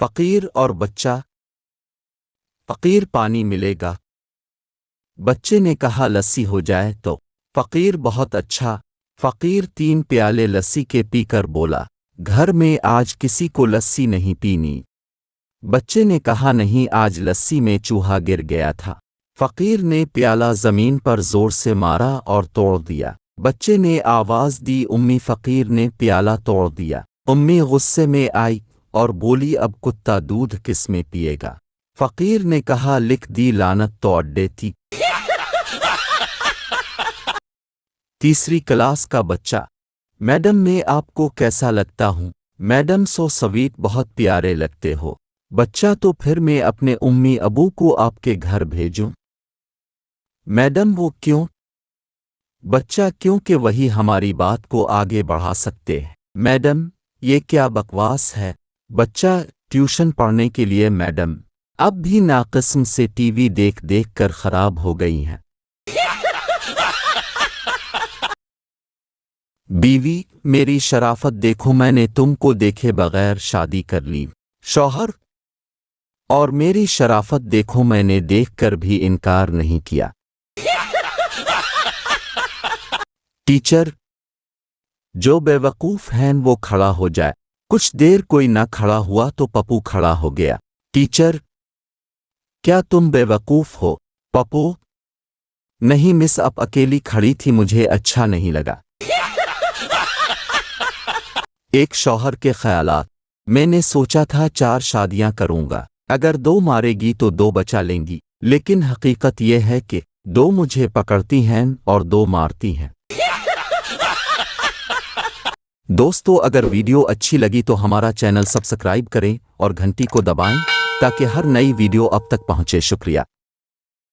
फकीर और बच्चा। फकीर पानी मिलेगा? बच्चे ने कहा लस्सी हो जाए तो। फकीर बहुत अच्छा। फकीर 3 प्याले लस्सी के पीकर बोला, घर में आज किसी को लस्सी नहीं पीनी। बच्चे ने कहा नहीं, आज लस्सी में चूहा गिर गया था। फकीर ने प्याला जमीन पर जोर से मारा और तोड़ दिया। बच्चे ने आवाज दी, उम्मी। फकीर ने प्याला तोड़ दिया। उम्मी गुस्से में आई और बोली, अब कुत्ता दूध किस में पिएगा? फकीर ने कहा, लिख दी लानत तो अड्डे थी। तीसरी क्लास का बच्चा। मैडम, मैं आपको कैसा लगता हूँ? मैडम, सो स्वीट, बहुत प्यारे लगते हो। बच्चा, तो फिर मैं अपने उम्मी अबू को आपके घर भेजूं? मैडम, वो क्यों? बच्चा, क्योंकि वही हमारी बात को आगे बढ़ा सकते हैं। मैडम, ये क्या बकवास है? बच्चा, ट्यूशन पढ़ने के लिए मैडम। अब भी नाक़िस्म से टीवी देख देख कर खराब हो गई हैं। बीवी, मेरी शराफत देखो, मैंने तुमको देखे बगैर शादी कर ली। शौहर, और मेरी शराफत देखो, मैंने देखकर भी इनकार नहीं किया। टीचर, जो बेवकूफ हैं वो खड़ा हो जाए। कुछ देर कोई ना खड़ा हुआ तो पप्पू खड़ा हो गया। टीचर, क्या तुम बेवकूफ हो? पप्पू, नहीं मिस, अब अकेली खड़ी थी, मुझे अच्छा नहीं लगा। एक शौहर के ख्यालात। मैंने सोचा था 4 शादियां करूंगा, अगर 2 मारेगी तो 2 बचा लेंगी, लेकिन हकीकत यह है कि 2 मुझे पकड़ती हैं और 2 मारती हैं। दोस्तों, अगर वीडियो अच्छी लगी तो हमारा चैनल सब्सक्राइब करें और घंटी को दबाएं ताकि हर नई वीडियो अब तक पहुंचे। शुक्रिया।